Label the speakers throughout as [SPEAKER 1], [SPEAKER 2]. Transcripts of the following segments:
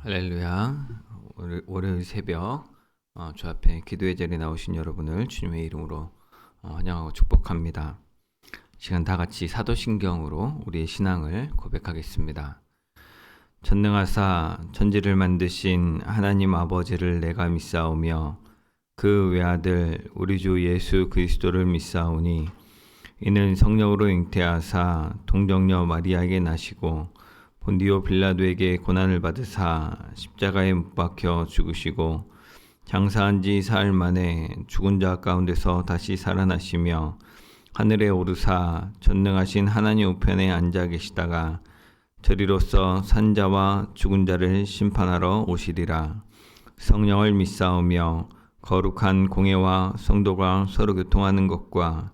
[SPEAKER 1] 할렐루야. 월요일 새벽 주 앞에 기도의 자리에 나오신 여러분을 주님의 이름으로 환영하고 축복합니다. 시간 다 같이 사도신경으로 우리의 신앙을 고백하겠습니다. 전능하사 천지를 만드신 하나님 아버지를 내가 믿사오며 그 외아들 우리 주 예수 그리스도를 믿사오니 이는 성령으로 잉태하사 동정녀 마리아에게 나시고 본디오 빌라도에게 고난을 받으사 십자가에 못 박혀 죽으시고 장사한 지 사흘 만에 죽은 자 가운데서 다시 살아나시며 하늘에 오르사 전능하신 하나님 우편에 앉아 계시다가 저리로서 산자와 죽은 자를 심판하러 오시리라. 성령을 믿사오며 거룩한 공회와 성도가 서로 교통하는 것과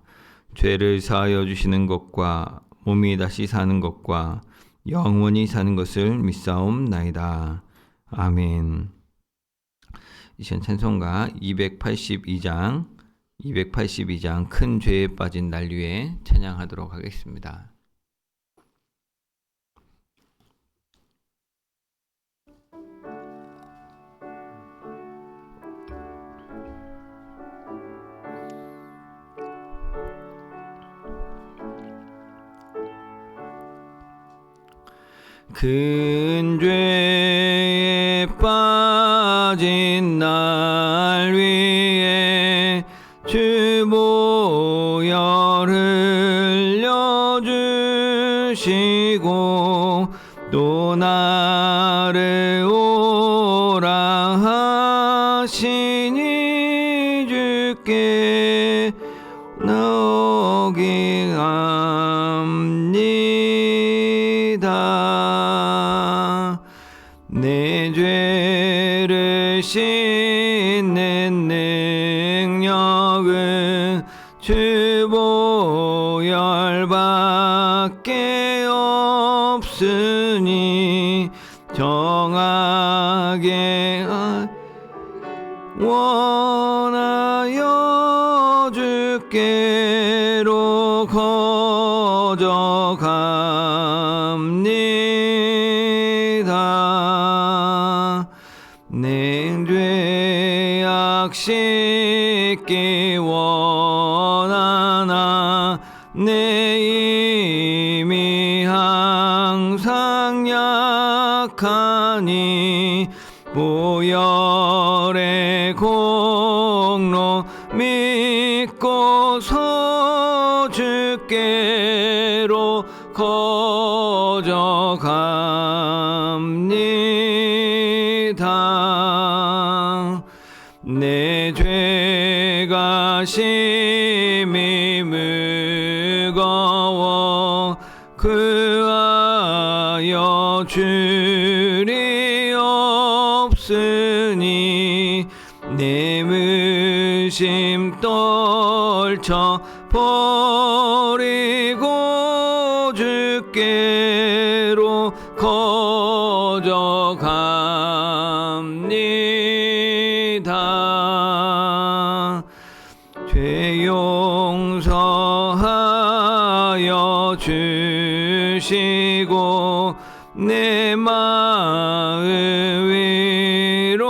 [SPEAKER 1] 죄를 사하여 주시는 것과 몸이 다시 사는 것과 영원히 사는 것을 믿사옵나이다. 아멘. 이 시간 찬송가 282장 큰 죄에 빠진 날 위에 찬양하도록 하겠습니다. 큰 죄에 빠진 날 위에 주 보혈 흘려주시고 또 나를 오라 하시니 주께 나오기합니다. 내 죄를 씻는 능력은 주 보혈밖에 없으니 정하게 원하여 주께로 거저갑니다. 내 죄악 씻기 원하나 내 힘이 항상 약하니 보혈의 공로 믿고서 주께로 거저갑니다. 내 죄가 심히 무거워 그하여 줄이 없으니 내 무심 떨쳐 버리고 주께로 거저갑니다. 죄 용서하여 주시고 내 마음 위로하심을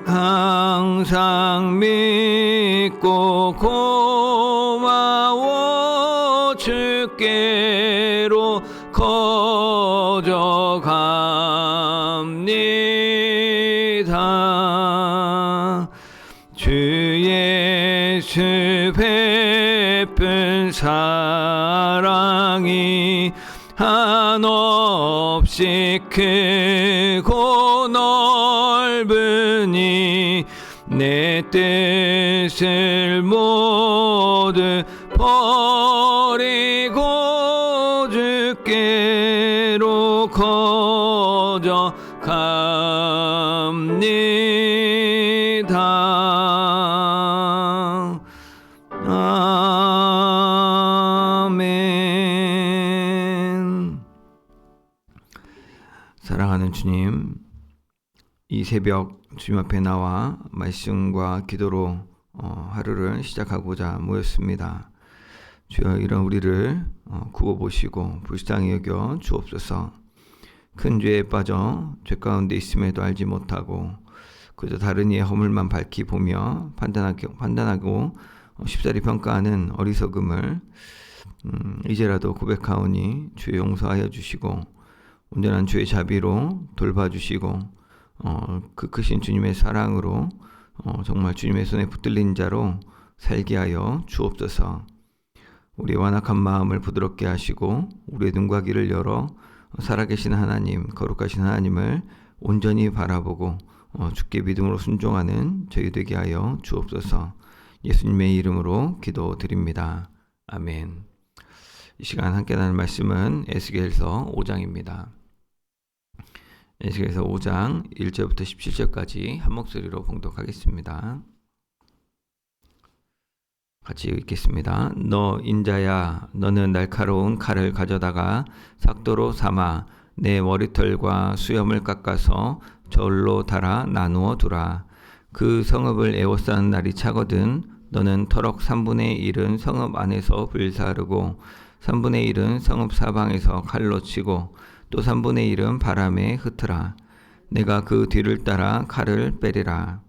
[SPEAKER 1] 항상 믿고 고마워 주께로 거저갑니다. 주 예수 베푼 사랑이 한없이 크고 넓으니 내 뜻을 모두 버리고 주께로 거저갑니다. 아멘. 사랑하는 주님, 이 새벽 주님 앞에 나와 말씀과 기도로 하루를 시작하고자 모였습니다. 주여 이런 우리를 구워 보시고 불쌍히 여겨 주옵소서. 큰 죄에 빠져 죄 가운데 있음에도 알지 못하고 그저 다른 이의 허물만 밝히 보며 판단하고 쉽사리 평가하는 어리석음을 이제라도 고백하오니 주여 용서하여 주시고 온전한 주의 자비로 돌봐주시고 그 크신 주님의 사랑으로 정말 주님의 손에 붙들린 자로 살게 하여 주옵소서. 우리의 완악한 마음을 부드럽게 하시고 우리의 눈과 귀를 열어 살아계신 하나님, 거룩하신 하나님을 온전히 바라보고 주께 믿음으로 순종하는 저희 되게 하여 주옵소서. 예수님의 이름으로 기도드립니다. 아멘. 이 시간 함께 나눌 말씀은 에스겔서 5장입니다. 에스겔서 5장 1절부터 17절까지 한 목소리로 봉독하겠습니다. 같이 읽겠습니다. 너 인자야, 너는 날카로운 칼을 가져다가 삭도로 삼아 내 머리털과 수염을 깎아서 저울로 달아 나누어 두라. 그 성읍을 에워싸는 날이 차거든 너는 터럭 3분의 1은 성읍 안에서 불사르고 3분의 1은 성읍 사방에서 칼로 치고 또 3분의 1은 바람에 흩으라. 내가 그 뒤를 따라 칼을 빼리라.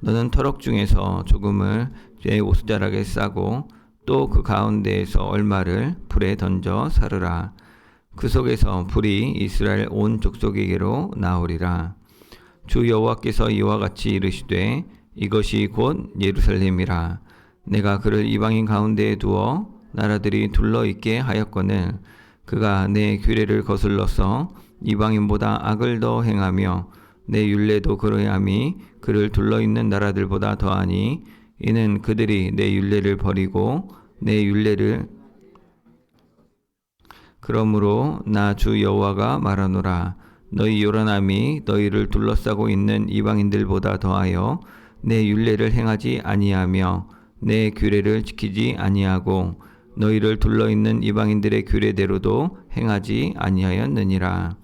[SPEAKER 1] 너는 터럭 중에서 조금을 제 옷자락에 싸고 또 그 가운데에서 얼마를 불에 던져 사르라. 그 속에서 불이 이스라엘 온 족속에게로 나오리라. 주 여호와께서 이와 같이 이르시되 이것이 곧 예루살렘이라. 내가 그를 이방인 가운데에 두어 나라들이 둘러있게 하였거늘 그가 내 규례를 거슬러서 이방인보다 악을 더 행하며 내 율례도 그러함이 그를 둘러있는 나라들보다 더하니 이는 그들이 내 율례를 버리고 내 율례를 그러므로 나 주 여호와가 말하노라. 너희 요란함이 너희를 둘러싸고 있는 이방인들보다 더하여 내 율례를 행하지 아니하며 내 규례를 지키지 아니하고 너희를 둘러있는 이방인들의 규례대로도 행하지 아니하였느니라.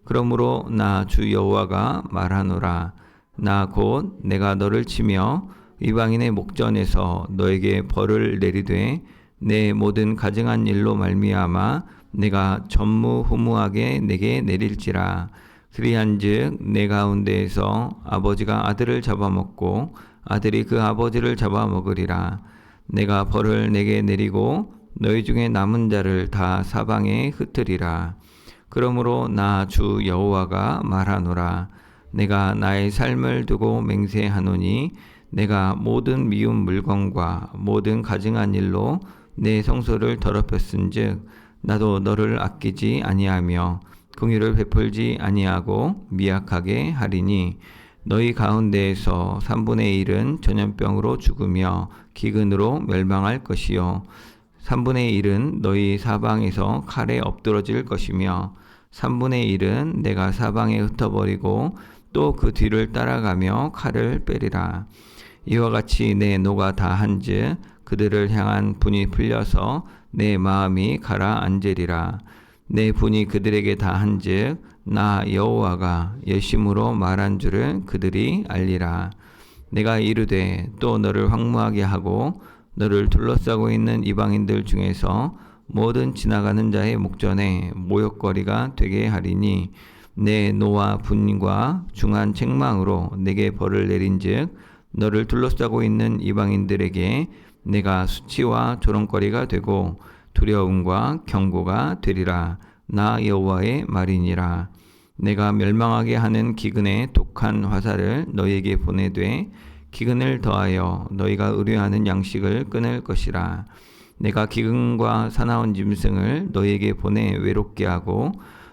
[SPEAKER 1] 그러므로 나 주 여호와가 말하노라. 나 곧 내가 너를 치며 이방인의 목전에서 너에게 벌을 내리되 내 모든 가증한 일로 말미암아 내가 전무후무하게 내게 내릴지라. 그리한즉 내 가운데에서 아버지가 아들을 잡아먹고 아들이 그 아버지를 잡아먹으리라. 내가 벌을 내게 내리고 너희 중에 남은 자를 다 사방에 흩으리라. 그러므로 나 주 여호와가 말하노라. 내가 나의 삶을 두고 맹세하노니 내가 모든 미운 물건과 모든 가증한 일로 내 성소를 더럽혔은즉 나도 너를 아끼지 아니하며 긍휼을 베풀지 아니하고 미약하게 하리니 너희 가운데에서 3분의 1은 전염병으로 죽으며 기근으로 멸망할 것이요 3분의 1은 너희 사방에서 칼에 엎드러질 것이며 3분의 1은 내가 사방에 흩어버리고 또 그 뒤를 따라가며 칼을 빼리라. 이와 같이 내 노가 다한즉 그들을 향한 분이 풀려서 내 마음이 가라앉으리라. 내 분이 그들에게 다한즉 나 여호와가 열심으로 말한 줄을 그들이 알리라. 내가 이르되 또 너를 황무하게 하고 너를 둘러싸고 있는 이방인들 중에서 모든 지나가는 자의 목전에 모욕거리가 되게 하리니 내 노와 분과 중한 책망으로 내게 벌을 내린즉 너를 둘러싸고 있는 이방인들에게 내가 수치와 조롱거리가 되고 두려움과 경고가 되리라. 나 여호와의 말이니라. 내가 멸망하게 하는 기근의 독한 화살을 너희에게 보내되 기근을 더하여 너희가 의뢰하는 양식을 끊을 것이라. 내가 기근과 사나운 짐승을 너희에게 보내 외롭게 하고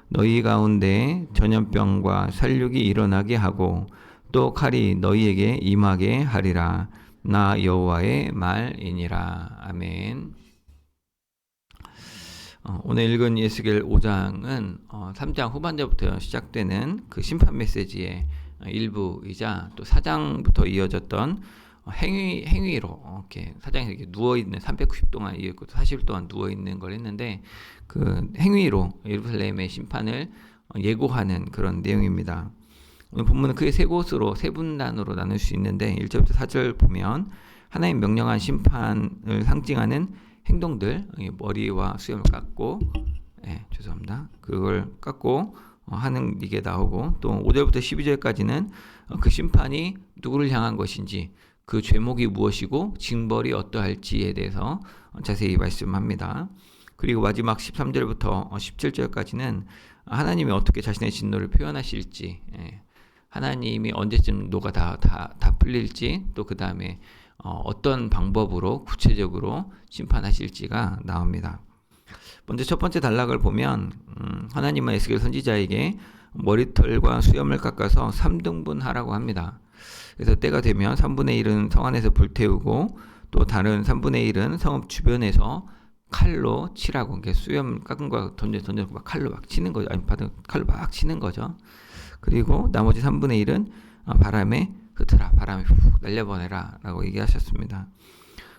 [SPEAKER 1] 너희 가운데 전염병과 살육이 일어나게 하고 또 칼이 너희에게 임하게 하리라. 나 여호와의 말이니라. 아멘. 오늘 읽은 에스겔 5장은 3장 후반절부터 시작되는 그 심판 메시지의 일부이자 또 4장부터 이어졌던 행위로 이렇게 4장에서 이렇게 누워있는 390 동안 이었고 40일 동안 누워있는 걸 했는데 그 행위로 예루살렘의 심판을 예고하는 그런 내용입니다. 오늘 본문은 크게 세 곳으로 세 분단으로 나눌 수 있는데 1절부터 4절 보면 하나님 명령한 심판을 상징하는 행동들, 머리와 수염을 깎고, 죄송합니다. 그걸 깎고 하는 이게 나오고, 또 5절부터 12절까지는 그 심판이 누구를 향한 것인지, 그 죄목이 무엇이고 징벌이 어떠할지에 대해서 자세히 말씀합니다. 그리고 마지막 13절부터 17절까지는 하나님이 어떻게 자신의 진노를 표현하실지, 하나님이 언제쯤 노가 다 풀릴지, 또 그 다음에 어떤 방법으로 구체적으로 심판하실지가 나옵니다. 먼저 첫 번째 단락을 보면 하나님은 에스겔 선지자에게 머리털과 수염을 깎아서 3등분 하라고 합니다. 그래서 때가 되면 3분의 1은 성 안에서 불태우고, 또 다른 3분의 1은 성읍 주변에서 칼로 치라고. 수염 깎은 거 던져 막 칼로 막 치는 거죠. 칼로 막 치는 거죠. 그리고 나머지 3분의 1은 바람에 흩어라, 바람에 훅 날려보내라 라고 얘기하셨습니다.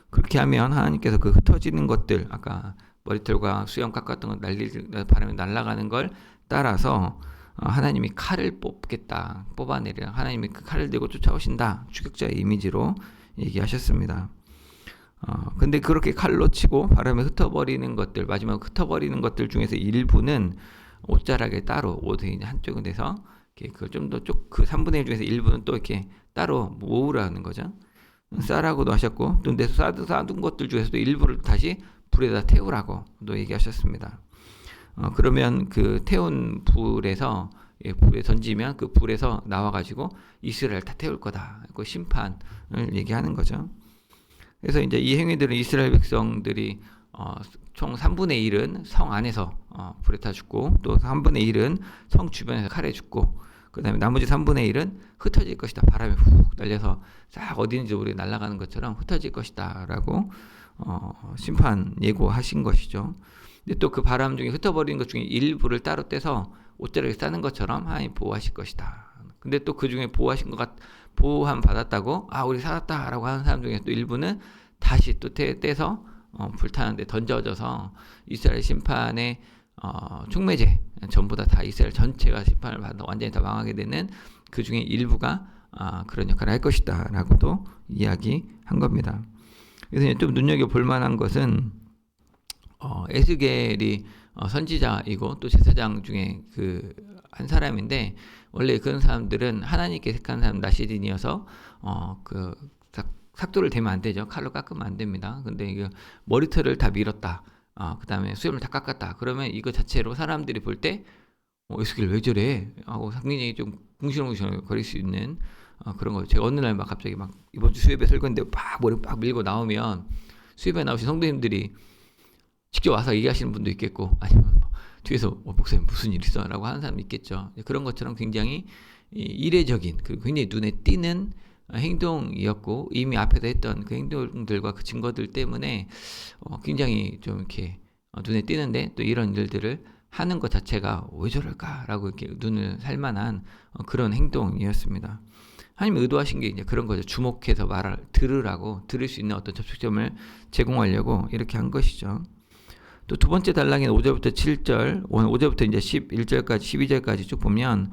[SPEAKER 1] 그렇게 하면 하나님께서 그 흩어지는 것들, 아까 머리털과 수염 깎았던 거 바람에 날아가는 걸 따라서 하나님이 칼을 뽑아내려 하나님이 그 칼을 들고 쫓아오신다, 추격자의 이미지로 얘기하셨습니다. 근데 그렇게 칼로 치고 바람에 흩어버리는 것들, 마지막 흩어버리는 것들 중에서 일부는 옷자락에 따로, 옷의 한쪽은 돼서 그걸 좀 더 그 3분의 1 중에서 일부는 또 이렇게 따로 모으라는 거죠. 싸라고도 하셨고, 또 근데 싸둔 것들 중에서도 일부를 다시 불에다 태우라고 또 얘기하셨습니다. 그러면 그 태운 불에 던지면 그 불에서 나와가지고 이스라엘 다 태울 거다. 그 심판을 얘기하는 거죠. 그래서 이제 이 행위들은 이스라엘 백성들이 총 3분의 1은 성 안에서 불에 타 죽고, 또 3분의 1은 성 주변에서 칼에 죽고, 그 다음에 나머지 3분의 1은 흩어질 것이다. 바람에 훅 날려서 싹 어디든지 우리 날아가는 것처럼 흩어질 것이다 라고 심판 예고하신 것이죠. 근데 또 그 바람 중에 흩어버리는 것 중에 일부를 따로 떼서 옷자락에 싸는 것처럼 하나님 보호하실 것이다. 근데 또 그 중에 보호함 받았다고 우리 살았다라고 하는 사람 중에 또 일부는 다시 또 떼서 불타는데 던져져서 이스라엘 심판의 촉매제, 전부 다 이스라엘 전체가 심판을 받아 완전히 다 망하게 되는 그 중에 일부가 그런 역할을 할 것이다 라고도 이야기한 겁니다. 그래서 좀 눈여겨볼 만한 것은 에스겔이 선지자이고 또 제사장 중에 그 한 사람인데, 원래 그런 사람들은 하나님께 택한 사람 나시딘이어서 그 삭도를 대면 안 되죠. 칼로 깎으면 안 됩니다. 근데 이거 머리털을 다 밀었다, 그 다음에 수염을 다 깎았다, 그러면 이거 자체로 사람들이 볼 때 에스겔 왜 저래 하고 상당히 좀 궁시렁궁시렁 거릴 수 있는 그런 거죠. 제가 어느 날 막 갑자기 막 이번 주 수협에 설거인데 머리 빡 밀고 나오면 수협에 나오신 성도님들이 직접 와서 얘기하시는 분도 있겠고, 아니면 뒤에서 목사님 무슨 일 있어? 라고 하는 사람도 있겠죠. 그런 것처럼 굉장히 이례적인, 굉장히 눈에 띄는 행동이었고, 이미 앞에서 했던 그 행동들과 그 증거들 때문에 굉장히 좀 이렇게 눈에 띄는데, 또 이런 일들을 하는 것 자체가 왜 저럴까라고 이렇게 눈을 살만한 그런 행동이었습니다. 하나님 의도하신 게 이제 그런 거죠. 주목해서 들을 수 있는 어떤 접촉점을 제공하려고 이렇게 한 것이죠. 또 두 번째 단락인 5절부터 7절, 5절부터 이제 11절까지 12절까지 쭉 보면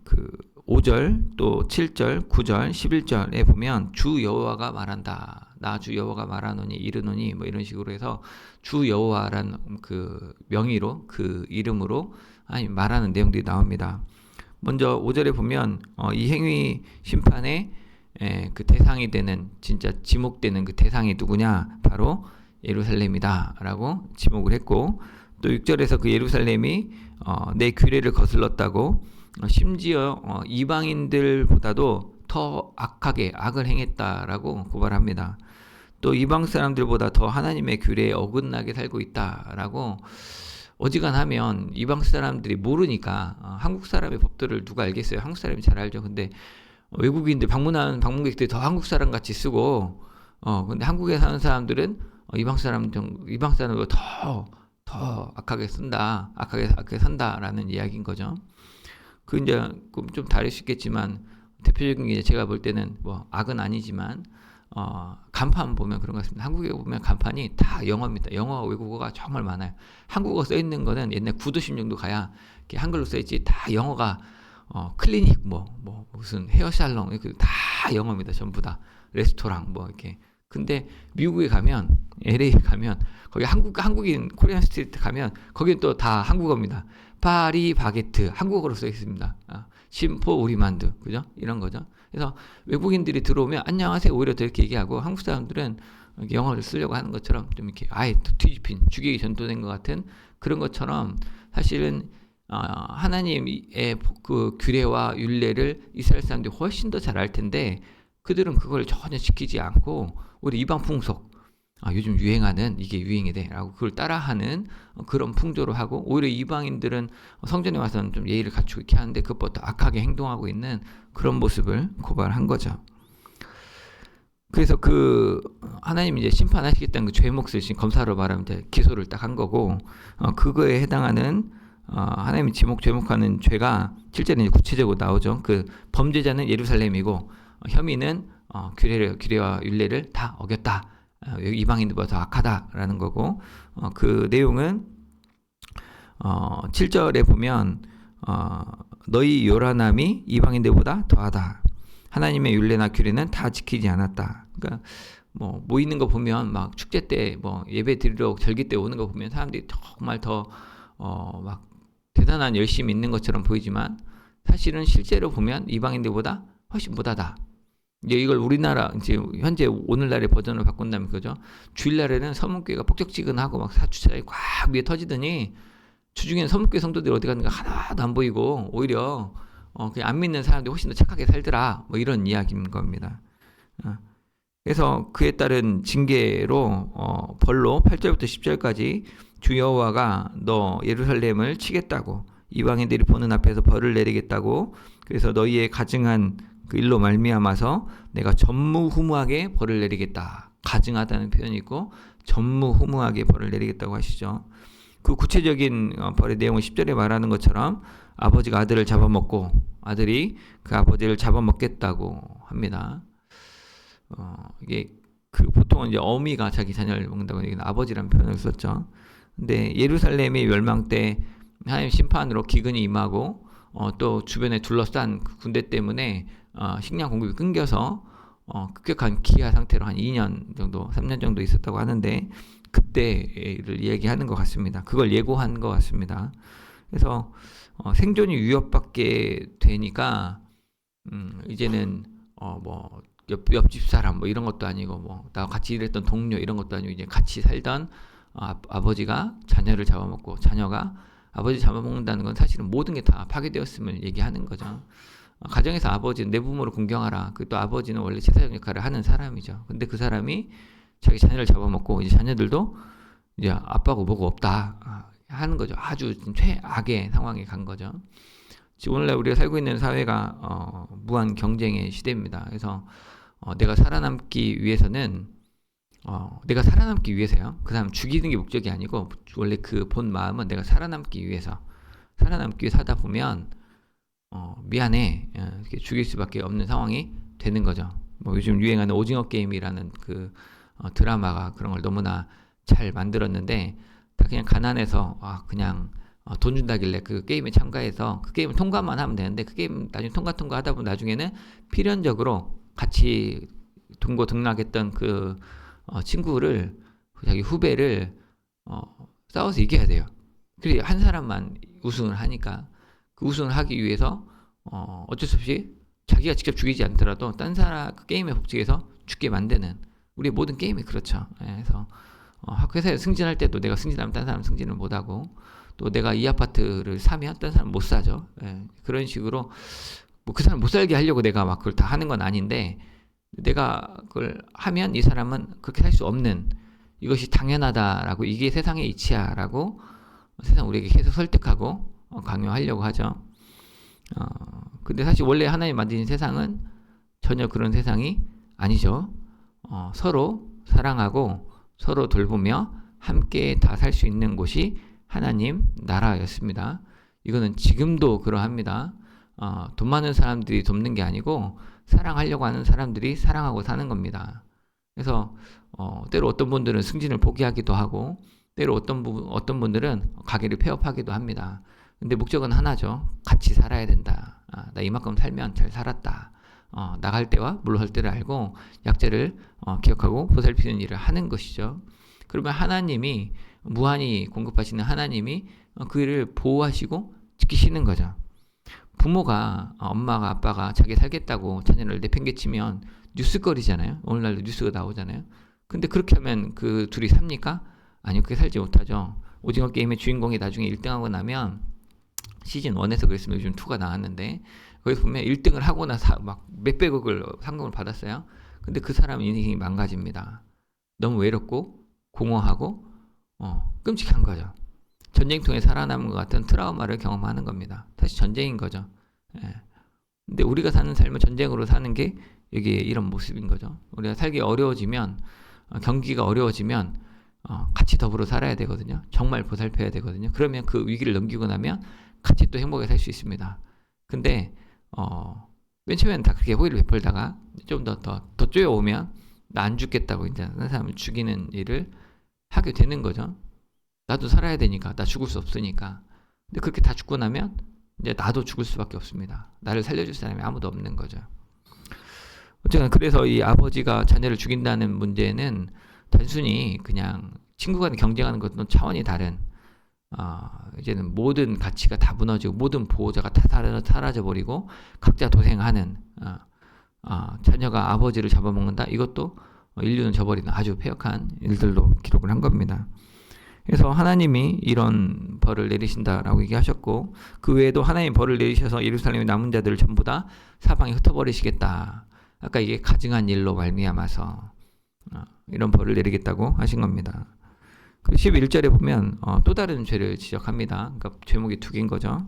[SPEAKER 1] 그 5절, 또 7절, 9절, 11절에 보면 주 여호와가 말한다. 나 주 여호와가 말하노니 이르노니 뭐 이런 식으로 해서 주 여호와라는 그 명의로, 그 이름으로 말하는 내용들이 나옵니다. 먼저 5절에 보면 이 행위 심판의 그 대상이 되는, 진짜 지목되는 그 대상이 누구냐? 바로 예루살렘이다 라고 지목을 했고, 또 6절에서 그 예루살렘이 내 규례를 거슬렀다고, 심지어 이방인들보다도 더 악하게 악을 행했다라고 고발합니다. 또 이방 사람들보다 더 하나님의 규례에 어긋나게 살고 있다라고, 어지간하면 이방 사람들이 모르니까 한국 사람의 법들을 누가 알겠어요? 한국 사람이 잘 알죠. 근데 외국인들 방문하는 방문객들이 더 한국 사람 같이 쓰고, 근데 한국에 사는 사람들은 이방 사람보다 더 악하게 쓴다, 악하게 산다라는 이야기인 거죠. 그 이제 좀 다를 수 있겠지만, 대표적인 게 제가 볼 때는 뭐 악은 아니지만 간판 보면 그런 것 같습니다. 한국에 보면 간판이 다 영어입니다. 영어 외국어가 정말 많아요. 한국어 써 있는 거는 옛날 구도심 정도 가야 이렇게 한글로 써 있지, 다 영어가 클리닉 무슨 헤어 살롱 다 영어입니다. 전부 다 레스토랑 이렇게 근데 미국에 가면 LA에 가면 거기 한국인 코리안 스트리트 가면 거기는 또 다 한국어입니다. 파리 바게트 한국어로 써 있습니다. 심포 우리 만두 그죠? 이런 거죠. 그래서 외국인들이 들어오면 안녕하세요 오히려 더 이렇게 얘기하고 한국 사람들은 영어를 쓰려고 하는 것처럼 좀 이렇게 아예 뒤집힌 죽이기 전도된 것 같은 그런 것처럼 사실은 하나님의 그 규례와 율례를 이스라엘 사람들이 훨씬 더 잘 알 텐데 그들은 그걸 전혀 지키지 않고 오히려 이방 풍속 요즘 유행하는 이게 유행이 돼라고 그걸 따라하는 그런 풍조로 하고 오히려 이방인들은 성전에 와서는 좀 예의를 갖추고 이렇게 하는데 그것보다 악하게 행동하고 있는 그런 모습을 고발한 거죠. 그래서 그 하나님이 이제 심판하시겠다는 그 죄 몫을 지금 검사로 말하면 이제 기소를 딱 한 거고 그거에 해당하는 하나님이 죄목하는 죄가 실제는 이제 구체적으로 나오죠. 그 범죄자는 예루살렘이고 혐의는 규례와 율례를 다 어겼다. 이방인들보다 더 악하다라는 거고 그 내용은 7절에 보면 너희 요란함이 이방인들보다 더하다. 하나님의 율례나 규례는 다 지키지 않았다. 그러니까 뭐 모이는 거 보면 막 축제 때 뭐 예배 드리러 절기 때 오는 거 보면 사람들이 정말 더 막 대단한 열심이 있는 것처럼 보이지만 사실은 실제로 보면 이방인들보다 훨씬 못하다. 이제 이걸 우리나라 이제 현재 오늘날의 버전으로 바꾼다면 그죠? 주일날에는 서문교회가 폭적지근하고 막 사주차장이 꽉 위에 터지더니 주중에는 서문교회 성도들이 어디 가는가 하나도 안 보이고 오히려 그냥 안 믿는 사람들이 훨씬 더 착하게 살더라. 뭐 이런 이야기인 겁니다. 그래서 그에 따른 징계로 벌로 8절부터 10절까지 주 여호와가 너 예루살렘을 치겠다고 이방인들이 보는 앞에서 벌을 내리겠다고 그래서 너희의 가증한 그 일로 말미암아서 내가 전무후무하게 벌을 내리겠다. 가증하다는 표현이 있고 전무후무하게 벌을 내리겠다고 하시죠. 그 구체적인 벌의 내용을 10절에 말하는 것처럼 아버지가 아들을 잡아먹고 아들이 그 아버지를 잡아먹겠다고 합니다. 이게 그 보통은 이제 어미가 자기 자녀를 먹는다고 얘기는 아버지라는 표현을 썼죠. 근데 예루살렘의 멸망 때 하나님 심판으로 기근이 임하고 또 주변에 둘러싼 그 군대 때문에 식량 공급이 끊겨서 급격한 기아 상태로 한 2년 정도, 3년 정도 있었다고 하는데 그때를 얘기하는 것 같습니다. 그걸 예고한 것 같습니다. 그래서 생존이 위협받게 되니까 이제는 뭐 옆집 사람 뭐 이런 것도 아니고 뭐 나와 같이 일했던 동료 이런 것도 아니고 이제 같이 살던 아버지가 자녀를 잡아먹고 자녀가 아버지 잡아먹는다는 건 사실은 모든 게 다 파괴되었음을 얘기하는 거죠. 가정에서 아버지는 내 부모를 공경하라. 그 또 아버지는 원래 제사장 역할을 하는 사람이죠. 근데 그 사람이 자기 자녀를 잡아먹고 이제 자녀들도 이제 아빠고 뭐고 없다 하는 거죠. 아주 최악의 상황에 간 거죠. 지금 오늘날 우리가 살고 있는 사회가 무한 경쟁의 시대입니다. 그래서 내가 살아남기 위해서는 내가 살아남기 위해서요. 그 사람 죽이는 게 목적이 아니고 원래 그 본 마음은 내가 살아남기 위해서 하다 보면 미안해 이렇게 죽일 수밖에 없는 상황이 되는 거죠. 뭐 요즘 유행하는 오징어 게임이라는 그 드라마가 그런 걸 너무나 잘 만들었는데 다 그냥 가난해서 그냥 돈 준다길래 그 게임에 참가해서 그 게임을 통과만 하면 되는데 그 게임 나중에 통과하다 보면 나중에는 필연적으로 같이 등락했던 그 친구를 자기 후배를 싸워서 이겨야 돼요. 그래서 한 사람만 우승을 하니까 그 우승을 하기 위해서 어쩔 수 없이 자기가 직접 죽이지 않더라도 딴 사람 그 게임에 복직해서 죽게 만드는 우리의 모든 게임이 그렇죠. 그래서 회사에서 승진할 때도 내가 승진하면 딴 사람 승진을 못하고 또 내가 이 아파트를 사면 딴 사람 못 사죠. 그런 식으로 뭐 그 사람 못 살게 하려고 내가 막 그걸 다 하는 건 아닌데 내가 그걸 하면 이 사람은 그렇게 살 수 없는 이것이 당연하다라고 이게 세상의 이치야라고 세상 우리에게 계속 설득하고 강요하려고 하죠. 근데 사실 원래 하나님 만드신 세상은 전혀 그런 세상이 아니죠. 서로 사랑하고 서로 돌보며 함께 다 살 수 있는 곳이 하나님 나라였습니다. 이거는 지금도 그러합니다. 돈 많은 사람들이 돕는 게 아니고 사랑하려고 하는 사람들이 사랑하고 사는 겁니다. 그래서 때로 어떤 분들은 승진을 포기하기도 하고 때로 어떤 분들은 가게를 폐업하기도 합니다. 근데 목적은 하나죠. 같이 살아야 된다. 나 이만큼 살면 잘 살았다. 나갈 때와 물러설 때를 알고 약자를 기억하고 보살피는 일을 하는 것이죠. 그러면 하나님이 무한히 공급하시는 하나님이 그 일을 보호하시고 지키시는 거죠. 부모가 엄마가 아빠가 자기 살겠다고 자녀를 내팽개치면 뉴스거리잖아요. 오늘날도 뉴스가 나오잖아요. 근데 그렇게 하면 그 둘이 삽니까? 아니요, 그렇게 살지 못하죠. 오징어 게임의 주인공이 나중에 1등하고 나면 시즌 1에서 그랬으면 요즘 2가 나왔는데 거기서 보면 1등을 하고 나서 막 몇백억을 상금을 받았어요. 근데 그 사람 인생이 망가집니다. 너무 외롭고 공허하고 끔찍한 거죠. 전쟁통에 살아남은 것 같은 트라우마를 경험하는 겁니다. 사실 전쟁인 거죠. 예. 근데 우리가 사는 삶은 전쟁으로 사는 게 여기 이런 모습인 거죠. 우리가 살기 어려워지면 경기가 어려워지면 같이 더불어 살아야 되거든요. 정말 보살펴야 되거든요. 그러면 그 위기를 넘기고 나면 같이 또 행복하게 살 수 있습니다. 근데 맨 처음에는 다 그렇게 호의를 베풀다가 좀 더 쪼여오면 나 안 죽겠다고 이제 다른 사람을 죽이는 일을 하게 되는 거죠. 나도 살아야 되니까, 나 죽을 수 없으니까. 근데 그렇게 다 죽고 나면 이제 나도 죽을 수밖에 없습니다. 나를 살려줄 사람이 아무도 없는 거죠. 어쨌든 그래서 이 아버지가 자녀를 죽인다는 문제는 단순히 그냥 친구 간에 경쟁하는 것과는 차원이 다른 이제는 모든 가치가 다 무너지고 모든 보호자가 다 사라져 버리고 각자 도생하는 자녀가 아버지를 잡아먹는다. 이것도 인류는 저버리는 아주 폐역한 일들로 기록을 한 겁니다. 그래서 하나님이 이런 벌을 내리신다라고 얘기하셨고 그 외에도 하나님 벌을 내리셔서 예루살렘의 남은 자들을 전부 다 사방에 흩어버리시겠다. 아까 이게 가증한 일로 말미암아서 이런 벌을 내리겠다고 하신 겁니다. 11절에 보면 또 다른 죄를 지적합니다. 그러니까 제목이 두 개인 거죠.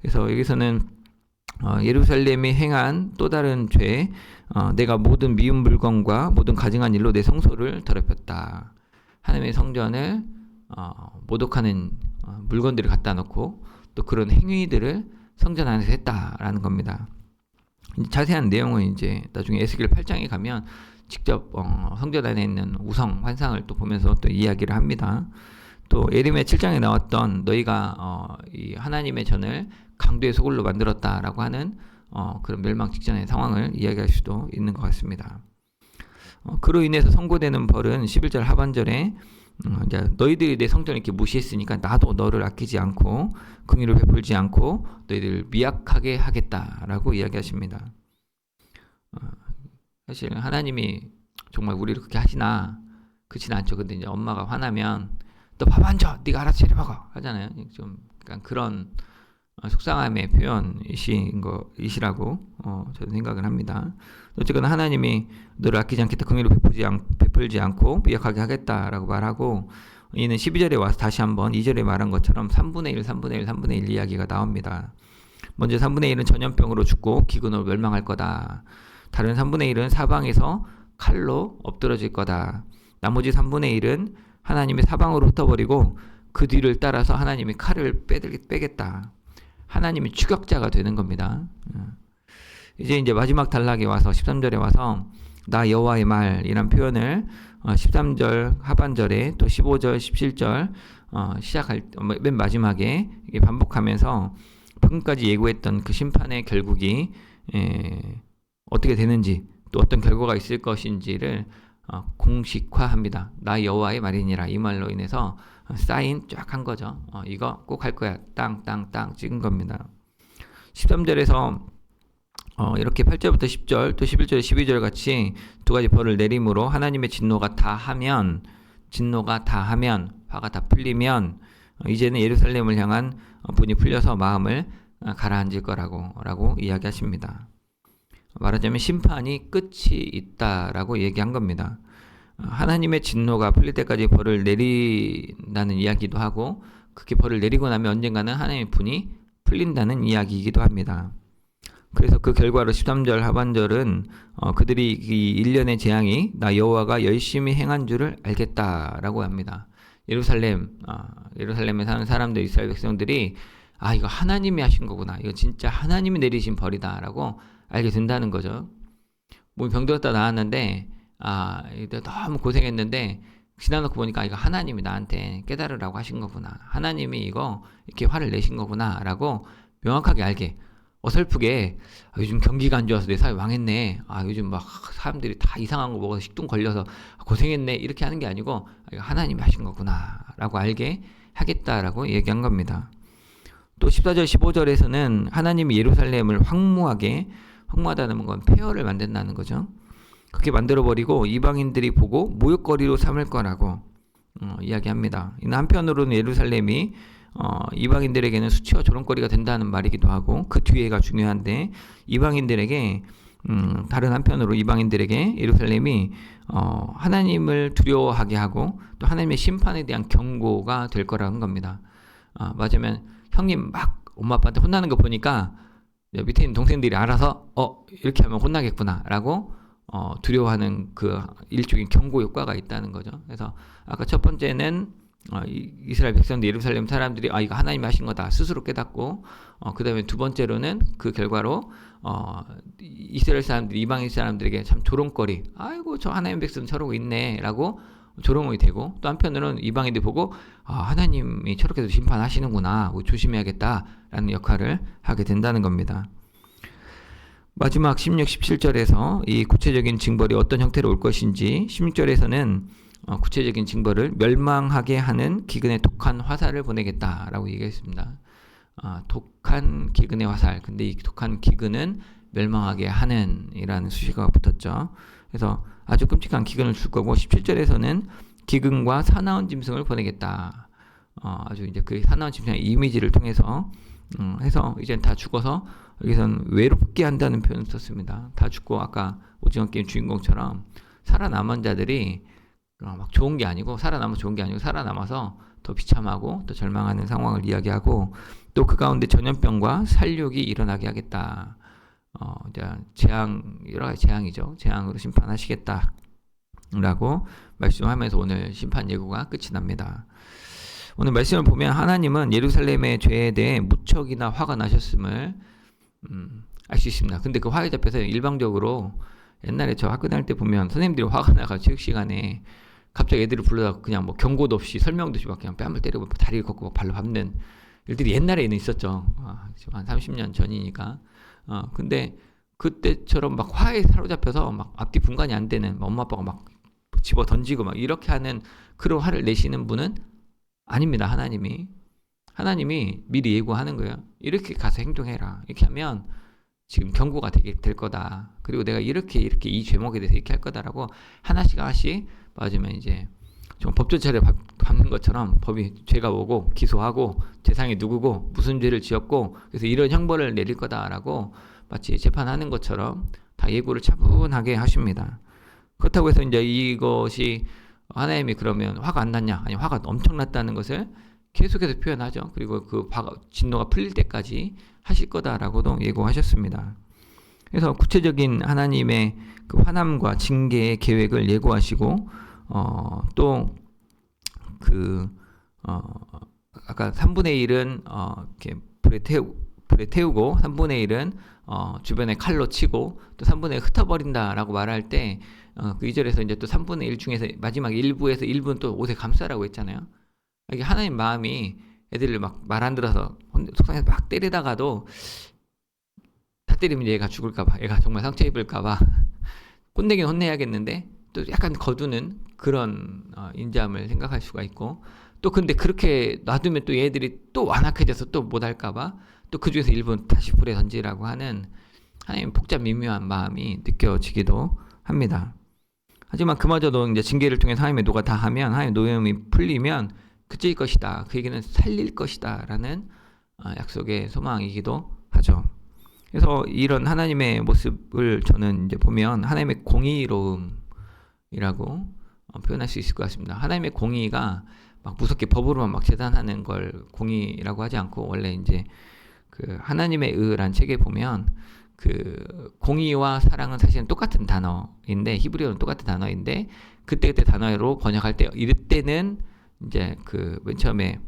[SPEAKER 1] 그래서 여기서는 예루살렘이 행한 또 다른 죄, 내가 모든 미운 물건과 모든 가증한 일로 내 성소를 더럽혔다. 하나님의 성전을 모독하는 물건들을 갖다 놓고 또 그런 행위들을 성전 안에서 했다라는 겁니다. 자세한 내용은 이제 나중에 에스겔 8장에 가면 직접 성전 안에 있는 우상 환상을 또 보면서 또 이야기를 합니다. 또 예레미야 7장에 나왔던 너희가 이 하나님의 전을 강도의 소굴로 만들었다라고 하는 그런 멸망 직전의 상황을 이야기할 수도 있는 것 같습니다. 그로 인해서 선고되는 벌은 11절 하반절에 이제 너희들이 내 성전을 이렇게 무시했으니까 나도 너를 아끼지 않고 긍휼을 베풀지 않고 너희들을 미약하게 하겠다라고 이야기하십니다. 사실 하나님이 정말 우리를 그렇게 하시나 그렇진 않죠. 근데 이제 엄마가 화나면 너 밥 안 줘, 네가 알아서 차려 먹어 하잖아요. 좀 약간 그런 속상함의 표현이시라고 저는 생각을 합니다. 어쨌거나 하나님이 너를 아끼지 않겠다, 긍휼을 베풀지 않고 미약하게 하겠다라고 말하고 이는 12절에 와서 다시 한번 2절에 말한 것처럼 3분의 1, 3분의 1, 3분의 1 이야기가 나옵니다. 먼저 3분의 1은 전염병으로 죽고 기근으로 멸망할 거다. 다른 3분의 1은 사방에서 칼로 엎드러질 거다. 나머지 3분의 1은 하나님의 사방으로 흩어버리고 그 뒤를 따라서 하나님이 칼을 빼겠다. 하나님이 추격자가 되는 겁니다. 이제 마지막 단락에 와서 13절에 와서 나 여호와의 말이란 표현을 13절 하반절에 또 15절, 17절 시작할 맨 마지막에 반복하면서 방금까지 예고했던 그 심판의 결국이 어떻게 되는지 또 어떤 결과가 있을 것인지를 공식화합니다. 나 여호와의 말이니라 이 말로 인해서 사인 쫙 한 거죠. 이거 꼭 할 거야. 땅 찍은 겁니다. 13절에서 이렇게 8절부터 10절 또 11절 12절 같이 두 가지 벌을 내림으로 하나님의 진노가 다하면 화가 다 풀리면 이제는 예루살렘을 향한 분이 풀려서 마음을 가라앉을 거라고 이야기하십니다. 말하자면 심판이 끝이 있다라고 얘기한 겁니다. 하나님의 진노가 풀릴 때까지 벌을 내린다는 이야기도 하고 그렇게 벌을 내리고 나면 언젠가는 하나님의 분이 풀린다는 이야기이기도 합니다. 그래서 그 결과로 13절 하반절은 그들이 이 일련의 재앙이 나 여호와가 열심히 행한 줄을 알겠다라고 합니다. 예루살렘에 사는 사람들, 이스라엘 백성들이 이거 하나님이 하신 거구나. 이거 진짜 하나님이 내리신 벌이다라고 알게 된다는 거죠. 몸이 병들었다 나왔는데 너무 고생했는데 지나놓고 보니까 이거 하나님이 나한테 깨달으라고 하신 거구나. 하나님이 이거 이렇게 화를 내신 거구나 라고 명확하게 알게 어설프게 요즘 경기가 안 좋아서 내 사회 망했네. 요즘 막 사람들이 다 이상한 거 먹어서 식중 걸려서 고생했네. 이렇게 하는 게 아니고 이거 하나님이 하신 거구나라고 알게 하겠다라고 얘기한 겁니다. 또 14절 15절에서는 하나님이 예루살렘을 황무하다는 건 폐허를 만든다는 거죠. 그렇게 만들어버리고 이방인들이 보고 모욕거리로 삼을 거라고 이야기합니다. 한편으로는 예루살렘이 이방인들에게는 수치와 조롱거리가 된다는 말이기도 하고, 그 뒤에가 중요한데, 이방인들에게 다른 한편으로 이방인들에게 예루살렘이 하나님을 두려워하게 하고 또 하나님의 심판에 대한 경고가 될 거라는 겁니다. 맞으면 형님 막 엄마 아빠한테 혼나는 거 보니까 밑에 있는 동생들이 알아서 이렇게 하면 혼나겠구나 라고 두려워하는 그 일종의 경고 효과가 있다는 거죠. 그래서 아까 첫 번째는 이스라엘 백성들, 예루살렘 사람들이 이거 하나님이 하신 거다 스스로 깨닫고, 그 다음에 두 번째로는 그 결과로 이스라엘 사람들이 이방인 사람들에게 참 조롱거리, 아이고 저 하나님 백성 저러고 있네 라고 조롱이 되고, 또 한편으로는 이방인들이 보고 하나님이 저렇게도 심판하시는구나, 조심해야겠다 라는 역할을 하게 된다는 겁니다. 마지막 16, 17절에서 이 구체적인 징벌이 어떤 형태로 올 것인지, 16절에서는 구체적인 징벌을 멸망하게 하는 기근의 독한 화살을 보내겠다라고 얘기했습니다. 독한 기근의 화살. 근데 이 독한 기근은 멸망하게 하는 이라는 수식어가 붙었죠. 그래서 아주 끔찍한 기근을 줄 거고, 17절에서는 기근과 사나운 짐승을 보내겠다. 아주 이제 그 사나운 짐승의 이미지를 통해서 해서 이젠 다 죽어서, 여기서는 외롭게 한다는 표현을 썼습니다. 다 죽고 아까 오징어 게임 주인공처럼 살아남은 자들이 막 좋은 게 아니고, 살아남아서 더 비참하고 더 절망하는 상황을 이야기하고, 또 그 가운데 전염병과 살육이 일어나게 하겠다. 여러 가지 재앙이죠. 재앙으로 심판하시겠다 라고 말씀하면서 오늘 심판 예고가 끝이 납니다. 오늘 말씀을 보면 하나님은 예루살렘의 죄에 대해 무척이나 화가 나셨음을 알 수 있습니다. 근데 그 화에 잡혀서 일방적으로, 옛날에 저 학교 다닐 때 보면 선생님들이 화가 나가 체육 시간에 갑자기 애들을 불러다 그냥 뭐 경고도 없이 설명도 없이 막 그냥 뺨을 때리고 다리를 걷고 발로 밟는 일들이 옛날에는 있었죠. 한 30년 전이니까. 근데 그때처럼 막 화에 사로잡혀서 막 앞뒤 분간이 안 되는, 엄마 아빠가 막 집어 던지고 막 이렇게 하는 그런 화를 내시는 분은 아닙니다. 하나님이 미리 예고하는 거예요. 이렇게 가서 행동해라. 이렇게 하면 지금 경고가 될 거다. 그리고 내가 이렇게 이 죄목에 대해서 이렇게 할 거다라고 하나씩 맞으면 이제 좀 법조차를 밟는 것처럼 법이 죄가 오고 기소하고 대상이 누구고 무슨 죄를 지었고 그래서 이런 형벌을 내릴 거다라고 마치 재판하는 것처럼 다 예고를 차분하게 하십니다. 그렇다고 해서 이제 이것이 하나님이 그러면 화가 안 났냐? 아니, 화가 엄청 났다는 것을 계속해서 표현하죠. 그리고 그 진노가 풀릴 때까지 하실 거다라고도 예고하셨습니다. 그래서 구체적인 하나님의 그 환함과 징계의 계획을 예고하시고, 또 아까 3분의 1은 이렇게 불에 태우고 3분의 1은 주변에 칼로 치고 또 3분의 1 흩어버린다라고 말할 때 그 2절에서 이제 또 3분의 1 중에서 마지막 일부에서 일부는 또 옷에 감싸라고 했잖아요. 이게 하나님 마음이 애들을 막 말 안 들어서 속상해서 막 때리다가도 다 때리면 얘가 죽을까봐, 얘가 정말 상처 입을까봐 꼰대기는 혼내야겠는데 또 약간 거두는 그런 인자함을 생각할 수가 있고, 또 근데 그렇게 놔두면 또 얘들이 또 완악해져서 또 못할까봐 또 그 중에서 일부는 다시 불에 던지라고 하는 하나님 복잡 미묘한 마음이 느껴지기도 합니다. 하지만 그마저도 이제 징계를 통해 하나님의 노가 다 하면, 하나님의 노염이 풀리면 그치일 것이다. 그 얘기는 살릴 것이다 라는 약속의 소망이기도 하죠. 그래서 이런 하나님의 모습을 저는 이제 보면 하나님의 공의로움이라고 표현할 수 있을 것 같습니다. 하나님의 공의가 막 무섭게 법으로만 막 재단하는 걸 공의라고 하지 않고, 원래 이제 그 하나님의 의란 책에 보면 그 공의와 사랑은 사실은 똑같은 단어인데, 히브리어는 똑같은 단어인데 그때 단어로 번역할 때 이때는 이제 그 맨 처음에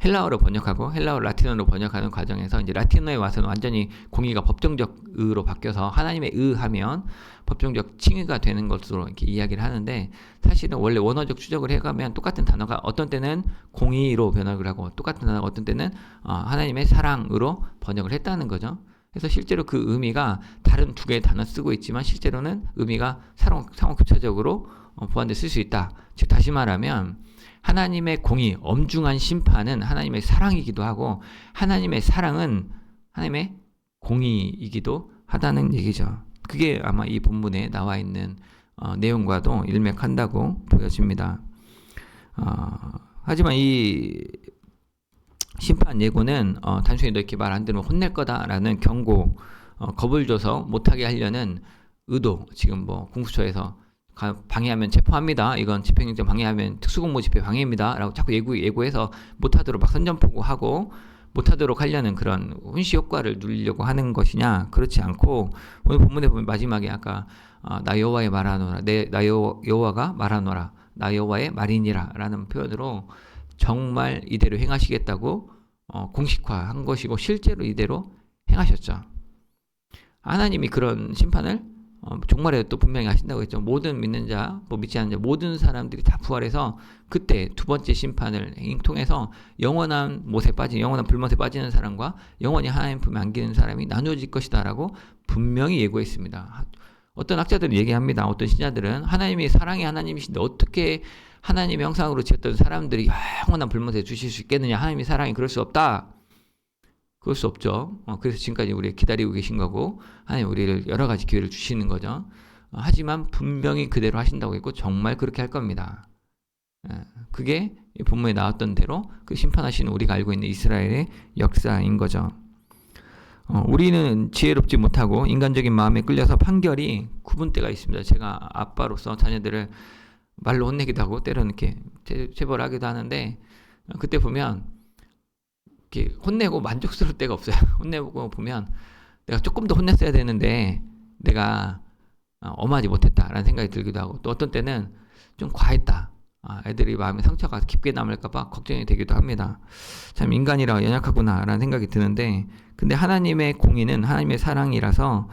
[SPEAKER 1] 헬라어로 번역하고 헬라어 라틴어로 번역하는 과정에서 이제 라틴어에 와서는 완전히 공의가 법정적 의로 바뀌어서 하나님의 의하면 법정적 칭의가 되는 것으로 이렇게 이야기를 하는데, 사실은 원래 원어적 추적을 해가면 똑같은 단어가 어떤 때는 공의로 번역을 하고 똑같은 단어가 어떤 때는 하나님의 사랑으로 번역을 했다는 거죠. 그래서 실제로 그 의미가 다른 두 개의 단어 쓰고 있지만 실제로는 의미가 상호 교차적으로 보완돼 쓸 수 있다. 즉 다시 말하면 하나님의 공의, 엄중한 심판은 하나님의 사랑이기도 하고 하나님의 사랑은 하나님의 공의이기도 하다는 얘기죠. 그게 아마 이 본문에 나와 있는 내용과도 일맥한다고 보여집니다. 하지만 이 심판 예고는 단순히 너 이렇게 말 안 들으면 혼낼 거다라는 경고, 겁을 줘서 못하게 하려는 의도, 지금 뭐 공수처에서 방해하면 체포합니다. 이건 집행정지 방해하면 특수공모 집행 방해입니다. 라고 자꾸 예고해서 못하도록 막 선전포고하고 못하도록 하려는 그런 훈시 효과를 누리려고 하는 것이냐? 그렇지 않고 오늘 본문에 보면 마지막에 아까 나 여호와의 말하노라, 나 여호와가 말하노라, 나 여호와의 말이니라 라는 표현으로 정말 이대로 행하시겠다고 공식화한 것이고 실제로 이대로 행하셨죠. 하나님이 그런 심판을 종말에 또 분명히 하신다고 했죠. 모든 믿는 자, 믿지 않는 자, 모든 사람들이 다 부활해서 그때 두 번째 심판을 통해서 영원한 불못에 빠지는 사람과 영원히 하나님 품에 안기는 사람이 나누어질 것이다라고 분명히 예고했습니다. 어떤 학자들은 얘기합니다. 어떤 신자들은 하나님이 사랑의 하나님이신데 어떻게 하나님의 형상으로 지었던 사람들이 영원한 불못에 주실 수 있겠느냐. 하나님이 사랑이 그럴 수 없다. 그럴 수 없죠. 그래서 지금까지 우리 기다리고 계신 거고 하나님 우리를 여러 가지 기회를 주시는 거죠. 하지만 분명히 그대로 하신다고 했고 정말 그렇게 할 겁니다. 그게 본문에 나왔던 대로 그 심판하시는 우리가 알고 있는 이스라엘의 역사인 거죠. 우리는 지혜롭지 못하고 인간적인 마음에 끌려서 판결이 구분 때가 있습니다. 제가 아빠로서 자녀들을 말로 혼내기도 하고 때로는 이렇게 체벌하기도 하는데 그때 보면 이렇게 혼내고 만족스러울 때가 없어요. 혼내고 보면 내가 조금 더 혼냈어야 되는데 내가 엄하지 못했다라는 생각이 들기도 하고 또 어떤 때는 좀 과했다. 애들이 마음에 상처가 깊게 남을까봐 걱정이 되기도 합니다. 참 인간이라 연약하구나라는 생각이 드는데 근데 하나님의 공의는 하나님의 사랑이라서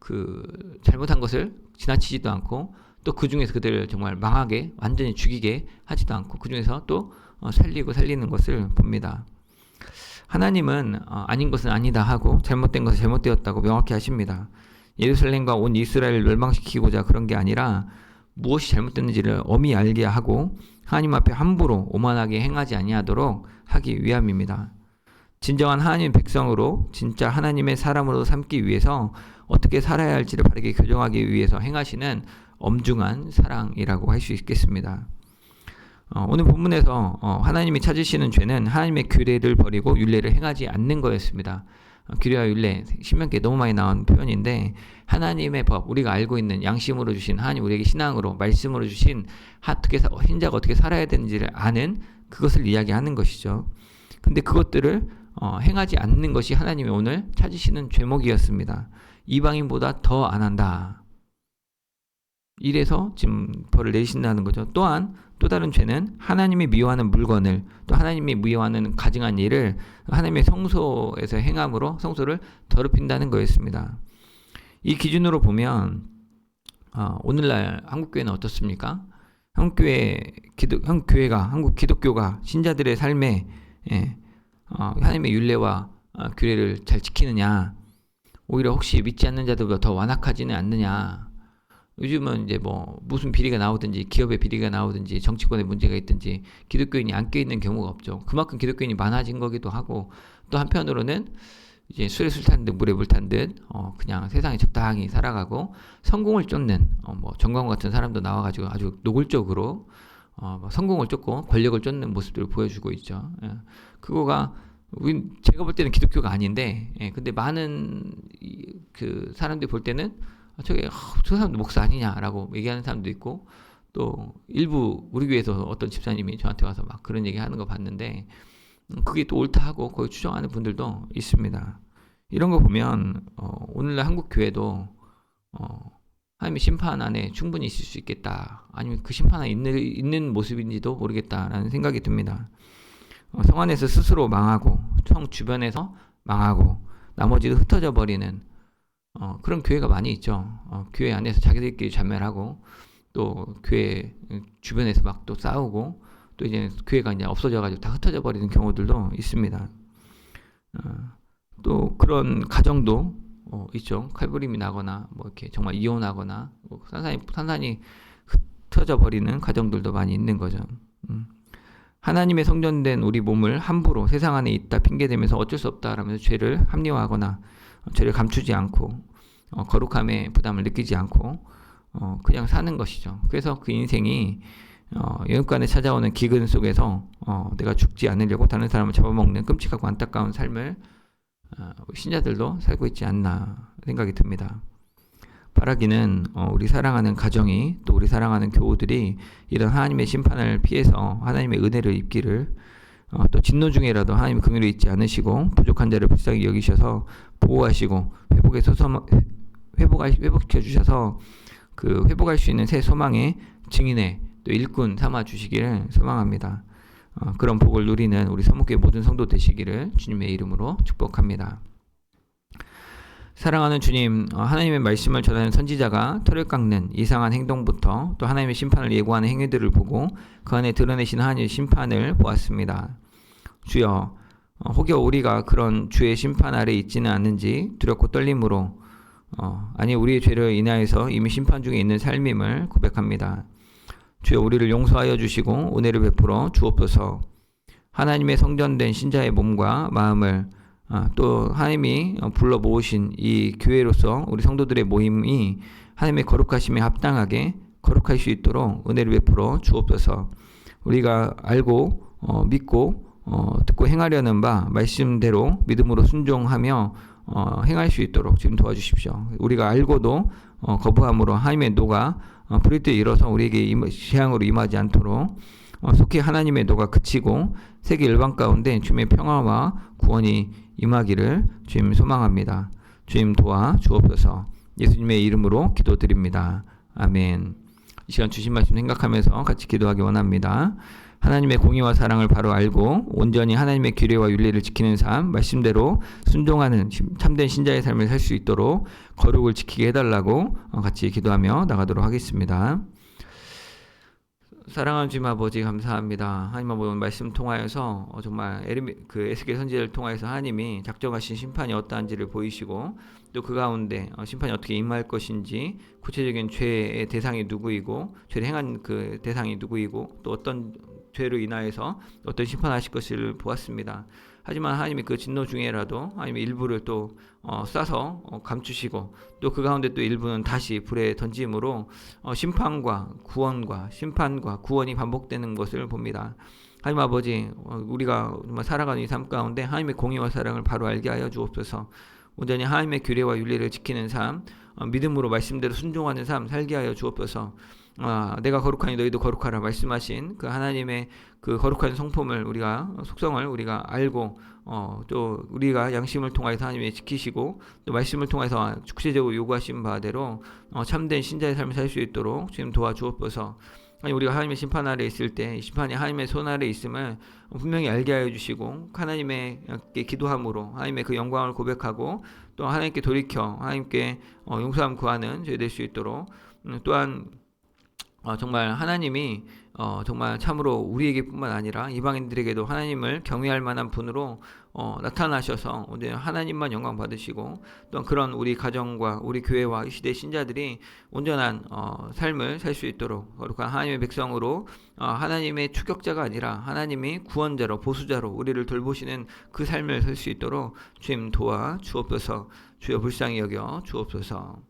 [SPEAKER 1] 그 잘못한 것을 지나치지도 않고 또 그 중에서 그들을 정말 망하게 완전히 죽이게 하지도 않고 그 중에서 또 살리는 것을 봅니다. 하나님은 아닌 것은 아니다 하고 잘못된 것은 잘못되었다고 명확히 하십니다. 예루살렘과 온 이스라엘을 멸망시키고자 그런 게 아니라 무엇이 잘못됐는지를 엄히 알게 하고 하나님 앞에 함부로 오만하게 행하지 아니하도록 하기 위함입니다. 진정한 하나님의 백성으로 진짜 하나님의 사람으로 삼기 위해서 어떻게 살아야 할지를 바르게 교정하기 위해서 행하시는 엄중한 사랑이라고 할 수 있겠습니다. 오늘 본문에서 하나님이 찾으시는 죄는 하나님의 규례를 버리고 율례를 행하지 않는 거였습니다. 규례와 율례, 신명기에 너무 많이 나온 표현인데 하나님의 법, 우리가 알고 있는 양심으로 주신 하나님 우리에게 신앙으로 말씀으로 주신 신자가 어떻게 살아야 되는지를 아는 그것을 이야기하는 것이죠. 근데 그것들을 행하지 않는 것이 하나님이 오늘 찾으시는 죄목이었습니다. 이방인보다 더 안 한다. 이래서 지금 벌을 내리신다는 거죠. 또한 또 다른 죄는 하나님이 미워하는 물건을 또 하나님이 미워하는 가증한 일을 하나님의 성소에서 행함으로 성소를 더럽힌다는 거였습니다. 이 기준으로 보면 오늘날 한국교회는 어떻습니까? 한국 기독교가 신자들의 삶에 하나님의 율례와 규례를 잘 지키느냐, 오히려 혹시 믿지 않는 자들보다 더 완악하지는 않느냐. 요즘은 이제 뭐 무슨 비리가 나오든지 기업의 비리가 나오든지 정치권에 문제가 있든지 기독교인이 안 껴있는 경우가 없죠. 그만큼 기독교인이 많아진 거기도 하고 또 한편으로는 이제 술에 술 탄 듯 물에 물 탄 듯 그냥 세상에 적당히 살아가고 성공을 쫓는 뭐 정광훈 같은 사람도 나와가지고 아주 노골적으로 성공을 쫓고 권력을 쫓는 모습들을 보여주고 있죠. 그거가 제가 볼 때는 기독교가 아닌데 근데 많은 그 사람들이 볼 때는 저 사람도 목사 아니냐라고 얘기하는 사람도 있고 또 일부 우리 교회에서 어떤 집사님이 저한테 와서 막 그런 얘기 하는 거 봤는데 그게 또 옳다 하고 거의 추정하는 분들도 있습니다. 이런 거 보면 오늘날 한국 교회도 하나님의 심판 안에 충분히 있을 수 있겠다. 아니면 그 심판 안에 있는 모습인지도 모르겠다라는 생각이 듭니다. 성 안에서 스스로 망하고 성 주변에서 망하고 나머지도 흩어져 버리는 그런 교회가 많이 있죠. 교회 안에서 자기들끼리 자멸하고 또 교회 주변에서 막 또 싸우고 또 이제 교회가 이제 없어져가지고 다 흩어져 버리는 경우들도 있습니다. 또 그런 가정도 있죠. 칼부림이 나거나 뭐 이렇게 정말 이혼하거나 뭐 산산이 흩어져 버리는 가정들도 많이 있는 거죠. 음. 하나님의 성전된 우리 몸을 함부로 세상 안에 있다 핑계대면서 어쩔 수 없다라면서 죄를 합리화하거나 죄를 감추지 않고 거룩함의 부담을 느끼지 않고 그냥 사는 것이죠. 그래서 그 인생이 영육간에 찾아오는 기근 속에서 내가 죽지 않으려고 다른 사람을 잡아먹는 끔찍하고 안타까운 삶을 신자들도 살고 있지 않나 생각이 듭니다. 바라기는 우리 사랑하는 가정이 또 우리 사랑하는 교우들이 이런 하나님의 심판을 피해서 하나님의 은혜를 입기를 또 진노 중에라도 하나님의 긍휼을 잊지 않으시고 부족한 자를 불쌍히 여기셔서 보호하시고 회복시켜 주셔서 그 회복할 수 있는 새 소망의 증인의 또 일꾼 삼아 주시기를 소망합니다. 그런 복을 누리는 우리 서목교회 모든 성도 되시기를 주님의 이름으로 축복합니다. 사랑하는 주님, 하나님의 말씀을 전하는 선지자가 털을 깎는 이상한 행동부터 또 하나님의 심판을 예고하는 행위들을 보고 그 안에 드러내신 하나님의 심판을 보았습니다. 주여, 혹여 우리가 그런 주의 심판 아래 있지는 않는지 두렵고 떨림으로 아니 우리의 죄를 인하여서 이미 심판 중에 있는 삶임을 고백합니다. 주여 우리를 용서하여 주시고 은혜를 베풀어 주옵소서. 하나님의 성전된 신자의 몸과 마음을 또 하나님이 불러 모으신 이 교회로서 우리 성도들의 모임이 하나님의 거룩하심에 합당하게 거룩할 수 있도록 은혜를 베풀어 주옵소서. 우리가 알고 믿고 듣고 행하려는 바 말씀대로 믿음으로 순종하며 행할 수 있도록 지금 도와주십시오. 우리가 알고도 거부함으로 하나님의 노가 불의때 일어서 우리에게 재앙으로 임하지 않도록 속히 하나님의 노가 그치고 세계 일방 가운데 주님의 평화와 구원이 임하기를 주님 소망합니다. 주님 도와 주옵소서. 예수님의 이름으로 기도드립니다. 아멘. 이 시간 주신 말씀 생각하면서 같이 기도하기 원합니다. 하나님의 공의와 사랑을 바로 알고 온전히 하나님의 규례와 윤리를 지키는 삶, 말씀대로 순종하는 참된 신자의 삶을 살 수 있도록 거룩을 지키게 해달라고 같이 기도하며 나가도록 하겠습니다. 사랑하는 주님 아버지 감사합니다. 하나님 아버지 말씀 통하여서 정말 에스겔 선지자를 통하여서 하나님이 작정하신 심판이 어떠한지를 보이시고 또 그 가운데 심판이 어떻게 임할 것인지 구체적인 죄의 대상이 누구이고 죄를 행한 그 대상이 누구이고 또 어떤 죄로 인하여서 어떤 심판하실 것을 보았습니다. 하지만 하나님이 그 진노 중에라도 하나님의 일부를 또 싸서 감추시고 또 그 가운데 또 일부는 다시 불에 던짐으로 심판과 구원이 반복되는 것을 봅니다. 하나님 아버지, 우리가 정말 살아가는 이 삶 가운데 하나님의 공의와 사랑을 바로 알게 하여 주옵소서. 온전히 하나님의 규례와 윤리를 지키는 삶, 믿음으로 말씀대로 순종하는 삶 살게 하여 주옵소서. 내가 거룩하니 너희도 거룩하라 말씀하신 그 하나님의 그 거룩한 성품을 속성을 우리가 알고 또 우리가 양심을 통해서 하나님이 지키시고 또 말씀을 통해서 구체적으로 요구하신 바대로 참된 신자의 삶을 살 수 있도록 주님 도와주옵소서. 아니 우리가 하나님의 심판 아래 있을 때 이 심판이 하나님의 손 아래 있음을 분명히 알게 하여 주시고 하나님께 기도함으로 하나님의 그 영광을 고백하고 또 하나님께 돌이켜 하나님께 용서함 구하는 저희 될 수 있도록 또한 정말 하나님이 정말 참으로 우리에게뿐만 아니라 이방인들에게도 하나님을 경외할 만한 분으로 나타나셔서 오늘 하나님만 영광 받으시고 또 그런 우리 가정과 우리 교회와 이 시대 신자들이 온전한 삶을 살 수 있도록 거룩한 하나님의 백성으로 하나님의 추격자가 아니라 하나님이 구원자로 보수자로 우리를 돌보시는 그 삶을 살 수 있도록 주님 도와 주옵소서. 주여 불쌍히 여겨 주옵소서.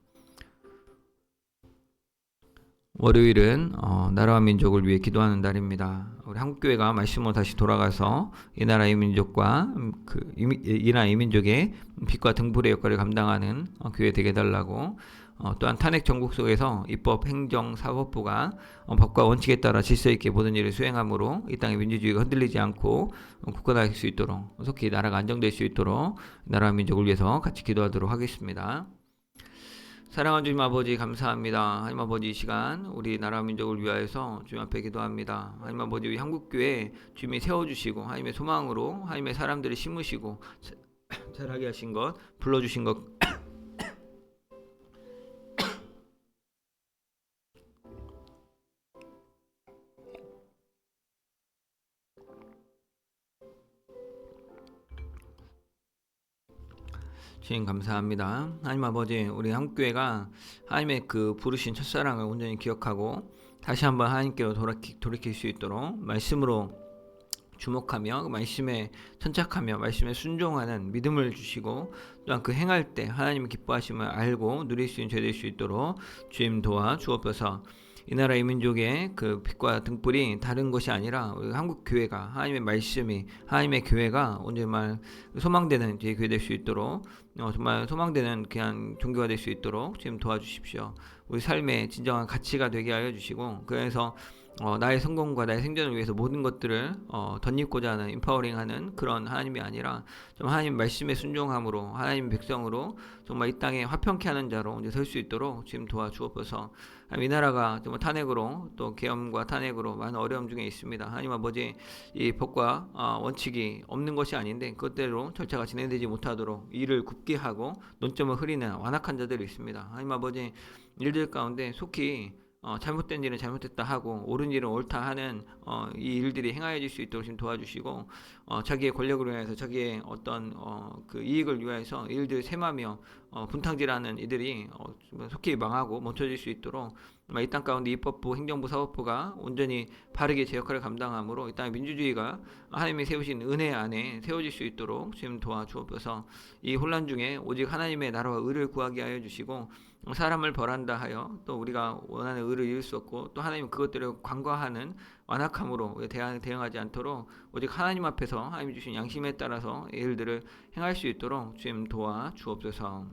[SPEAKER 1] 월요일은 나라와 민족을 위해 기도하는 날입니다. 우리 한국교회가 말씀으로 다시 돌아가서 이 나라 이 민족과 이 나라 이 민족의 빛과 등불의 역할을 감당하는 교회 되게 해달라고 또한 탄핵 정국 속에서 입법, 행정, 사법부가 법과 원칙에 따라 질서 있게 모든 일을 수행함으로 이 땅의 민주주의가 흔들리지 않고 굳건할 수 있도록 속히 나라가 안정될 수 있도록 나라와 민족을 위해서 같이 기도하도록 하겠습니다. 사랑하는 주님 아버지 감사합니다. 하나님 아버지 이 시간 우리 나라 민족을 위하여서 주님 앞에 기도합니다. 하나님 아버지 우리 한국교회 주님이 세워주시고 하나님의 소망으로 하나님의 사람들을 심으시고 자라게 하신 것 불러주신 것 주님 감사합니다. 하나님 아버지, 우리 한국교회가 하나님의 그 부르신 첫사랑을 온전히 기억하고 다시 한번 하나님께로 돌이킬 수 있도록 말씀으로 주목하며 그 말씀에 천착하며 말씀에 순종하는 믿음을 주시고, 또한 그 행할 때 하나님의 기뻐하심을 알고 누릴 수 있는 죄 될 수 있도록 주님 도와 주옵소서. 이 나라 이 민족의 그 빛과 등불이 다른 것이 아니라 우리 한국 교회가, 하나님의 말씀이, 하나님의 교회가 온전히 정말 소망되는 교회 될 수 있도록, 정말 소망되는 그냥 종교가 될 수 있도록 지금 도와주십시오. 우리 삶의 진정한 가치가 되게 하여 주시고, 그래서 나의 성공과 나의 생존을 위해서 모든 것들을 덧입고자 하는, 인파워링하는 그런 하나님이 아니라 좀 하나님 말씀에 순종함으로 하나님 백성으로 정말 이 땅에 화평케 하는 자로 이제 설 수 있도록 지금 도와주옵소서. 이 나라가 정말 탄핵으로, 또 계엄과 탄핵으로 많은 어려움 중에 있습니다. 하나님 아버지, 이 법과 원칙이 없는 것이 아닌데 그것대로 절차가 진행되지 못하도록 일을 굽게 하고 논점을 흐리는 완악한 자들이 있습니다. 하나님 아버지, 일들 가운데 속히 잘못된 일은 잘못됐다 하고 옳은 일은 옳다 하는 이 일들이 행하여질 수 있도록 지금 도와주시고, 자기의 권력을 위해서, 자기의 어떤 그 이익을 위해서 일들을 셈하며 분탕질하는 이들이 속히 망하고 멈춰질 수 있도록 이 땅 가운데 입법부, 행정부, 사법부가 온전히 바르게 제 역할을 감당함으로 이 땅의 민주주의가 하나님이 세우신 은혜 안에 세워질 수 있도록 지금 도와주옵소서. 이 혼란 중에 오직 하나님의 나라와 의를 구하게 하여 주시고, 사람을 벌한다 하여 또 우리가 원하는 의를 이룰 수 없고, 또 하나님 그것들을 간과하는 완악함으로 대응하지 않도록 오직 하나님 앞에서 하나님이 주신 양심에 따라서 일들을 행할 수 있도록 지금 도와 주옵소서.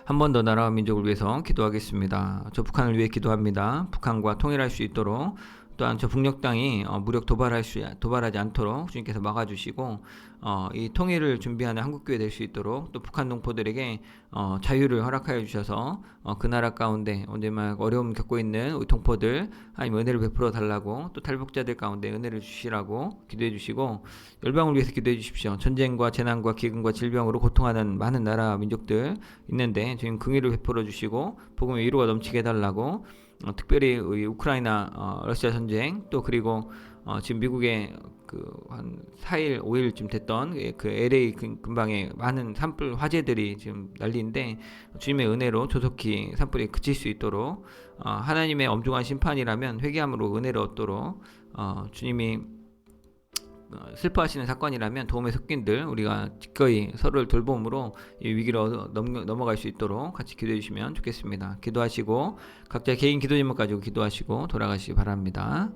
[SPEAKER 1] 한 번 더 나라와 민족을 위해서 기도하겠습니다. 저 북한을 위해 기도합니다. 북한과 통일할 수 있도록, 또한 저 북녘 땅이 무력 도발하지 않도록 주님께서 막아주시고, 이 통일을 준비하는 한국교회 될 수 있도록, 또 북한 동포들에게 자유를 허락하여 주셔서 그 나라 가운데 언제만 어려움 겪고 있는 우리 동포들 하나님 은혜를 베풀어 달라고, 또 탈북자들 가운데 은혜를 주시라고 기도해 주시고, 열방을 위해서 기도해 주십시오. 전쟁과 재난과 기근과 질병으로 고통하는 많은 나라 민족들 있는데 지금 긍휼을 베풀어 주시고 복음의 위로가 넘치게 해달라고, 특별히 우크라이나 러시아 전쟁, 또 그리고 지금 미국의 그 한 4일 5일쯤 됐던 그 LA 근방에 많은 산불 화재들이 지금 난리인데 주님의 은혜로 조속히 산불이 그칠 수 있도록, 하나님의 엄중한 심판이라면 회개함으로 은혜를 얻도록, 주님이 슬퍼하시는 사건이라면 도움에 섞인들 우리가 기꺼이 서로를 돌봄으로 이 위기로 넘어갈 수 있도록 같이 기도해 주시면 좋겠습니다. 기도하시고 각자 개인 기도 제목 가지고 기도하시고 돌아가시기 바랍니다.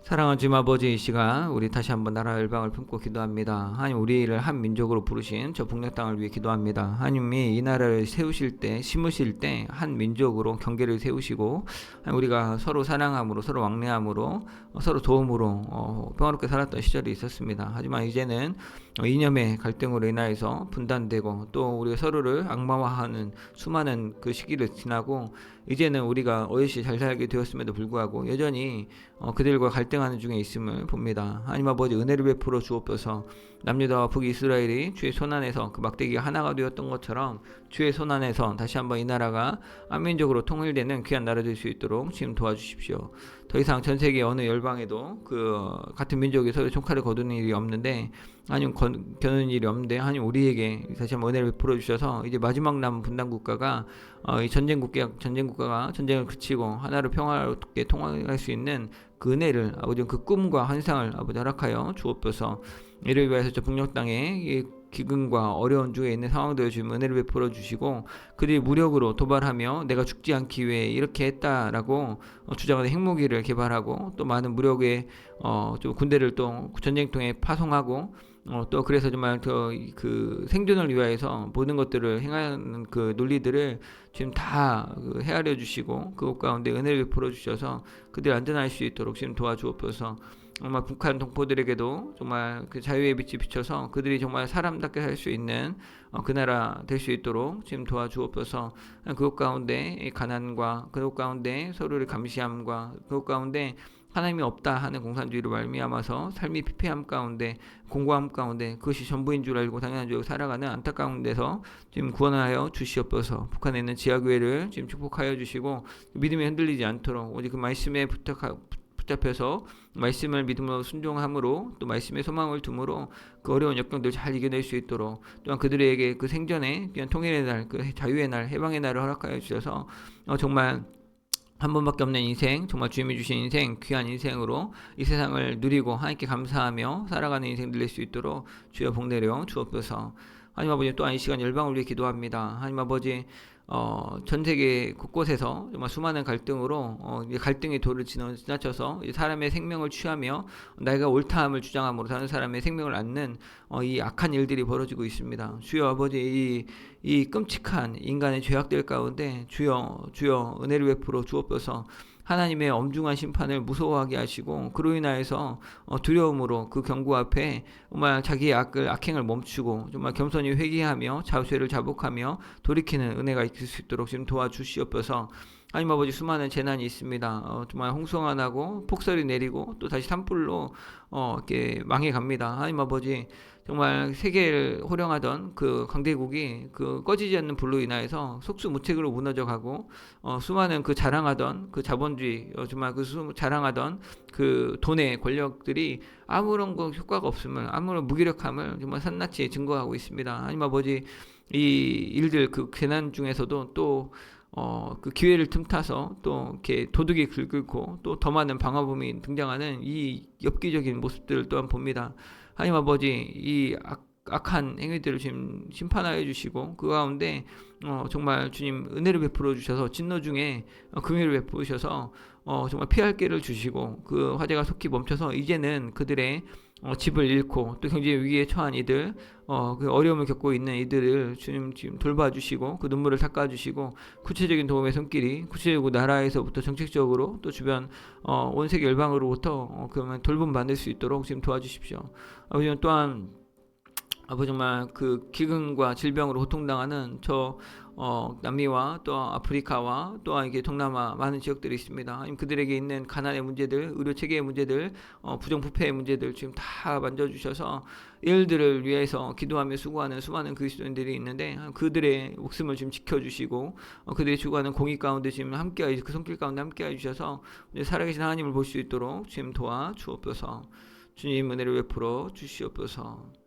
[SPEAKER 1] 사랑하는 주님 아버지, 이 시간 우리 다시 한번 나라 열방을 품고 기도합니다. 하나님, 우리를 한 민족으로 부르신 저 북녘 땅을 위해 기도합니다. 하나님이 이 나라를 세우실 때, 심으실 때 한 민족으로 경계를 세우시고, 우리가 서로 사랑함으로, 서로 왕래함으로, 서로 도움으로 평화롭게 살았던 시절이 있었습니다. 하지만 이제는 이념의 갈등으로 인하여서 분단되고, 또 우리가 서로를 악마화하는 수많은 그 시기를 지나고, 이제는 우리가 어여시 잘 살게 되었음에도 불구하고 여전히 그들과 갈등하는 중에 있음을 봅니다. 하나님 아버지, 은혜를 베풀어 주옵소서. 남유다와 북이스라엘이 주의 손안에서 그 막대기가 하나가 되었던 것처럼 주의 손안에서 다시 한번 이 나라가 한민족으로 통일되는 귀한 나라 될 수 있도록 지금 도와주십시오. 더 이상 전 세계 어느 열방에도 그 같은 민족이 서로 총칼을 거두는 일이 없는데, 하나님 겨누는 일이 없는데, 하나님 우리에게 다시 한번 은혜를 베풀어 주셔서 이제 마지막 남은 분단 국가가 이 전쟁 국가가 전쟁을 그치고 하나로 평화롭게 통합할 수 있는 그 은혜를, 아버지 그 꿈과 환상을 아버지 허락하여 주옵소서. 이를 위해서 저 북녘 땅에 이 기근과 어려운 중에 있는 상황들을 주님 은혜를 베풀어 주시고, 그들이 무력으로 도발하며 내가 죽지 않기 위해 이렇게 했다라고 주장하는 핵무기를 개발하고, 또 많은 무력의 좀 군대를 또 전쟁통에 파송하고, 또 그래서 정말 그 생존을 위하여서 모든 것들을 행하는 그 논리들을 지금 다 헤아려 주시고, 그것 가운데 은혜를 베풀어 주셔서 그들 안전할 수 있도록 지금 도와주옵소서. 정말 북한 동포들에게도 정말 그 자유의 빛이 비춰서 그들이 정말 사람답게 살 수 있는 그 나라 될 수 있도록 지금 도와주옵소서. 그것 가운데 가난과 그것 가운데 서로를 감시함과 그것 가운데 하나님이 없다 하는 공산주의로 말미암아서 삶이 피폐함 가운데, 공고함 가운데 그것이 전부인 줄 알고 당연한 줄 알고 살아가는 안타까운 데서 지금 구원하여 주시옵소서. 북한에 있는 지하교회를 지금 축복하여 주시고 믿음이 흔들리지 않도록 오직 그 말씀에 붙잡혀서 말씀을 믿음으로 순종함으로 또 말씀의 소망을 둠으로 그 어려운 역경들 잘 이겨낼 수 있도록 또한 그들에게 그 생전에 그냥 통일의 날, 그 자유의 날, 해방의 날을 허락하여 주셔서 정말 한 번밖에 없는 인생, 정말 주님이 주신 인생, 귀한 인생으로 이 세상을 누리고 하나님께 감사하며 살아가는 인생 누릴 수 있도록 주여 복 내려 주옵소서. 하나님 아버지, 또한 이 시간 열방을 위해 기도합니다. 하나님 아버지, 전 세계 곳곳에서 정말 수많은 갈등으로 갈등의 도를 지나쳐서 사람의 생명을 취하며 내가 옳다함을 주장함으로 다른 사람의 생명을 앗는 이 악한 일들이 벌어지고 있습니다. 주여 아버지, 이 끔찍한 인간의 죄악들 가운데 주여 은혜를 베풀어 주옵소서. 하나님의 엄중한 심판을 무서워하게 하시고 그로 인하여서 두려움으로 그 경고 앞에 정말 자기의 악행을 멈추고 정말 겸손히 회개하며 자죄를 자복하며 돌이키는 은혜가 있을 수 있도록 지금 도와주시옵소서. 하나님 아버지, 수많은 재난이 있습니다. 정말 홍수가 나고 폭설이 내리고 또 다시 산불로 이렇게 망해갑니다. 하나님 아버지, 정말 세계를 호령하던 그 강대국이 그 꺼지지 않는 불로 인하여서 속수무책으로 무너져가고 수많은 그 자랑하던 그 자본주의, 정말 그 자랑하던 그 돈의 권력들이 아무런 그 효과가 없음을, 아무런 무기력함을 정말 산낱이 증거하고 있습니다. 하나님 아버지, 이 일들 그 재난 중에서도 또 그 기회를 틈타서 또 이렇게 도둑이 긁고 또 더 많은 방화범이 등장하는 이 엽기적인 모습들을 또한 봅니다. 하나님 아버지, 이 악한 행위들을 지금 심판하여 주시고 그 가운데 정말 주님 은혜를 베풀어 주셔서 진노 중에 긍휼을 베푸셔서 정말 피할 길을 주시고 그 화재가 속히 멈춰서 이제는 그들의 집을 잃고 또 경제 위기에 처한 이들, 그 어려움을 겪고 있는 이들을 주님 지금 돌봐주시고 그 눈물을 닦아주시고 구체적인 도움의 손길이 구체적으로 나라에서부터 정책적으로 또 주변 온 세계 열방으로부터 그러면 돌봄 받을 수 있도록 지금 도와주십시오. 아버지, 또한 아버지, 정말 그 기근과 질병으로 고통당하는 남미와 또 아프리카와 또한 이게 동남아 많은 지역들이 있습니다. 그들에게 있는 가난의 문제들, 의료 체계의 문제들, 부정부패의 문제들 지금 다 만져주셔서 이들을 위해서 기도하며 수고하는 수많은 그리스도인들이 있는데 그들의 목숨을 지금 지켜주시고 그들이 추구하는 공의 가운데 지금 함께하여 그 손길 가운데 함께하여 주셔서 살아계신 하나님을 볼 수 있도록 지금 도와주옵소서. 주님 은혜를 베풀어 주시옵소서.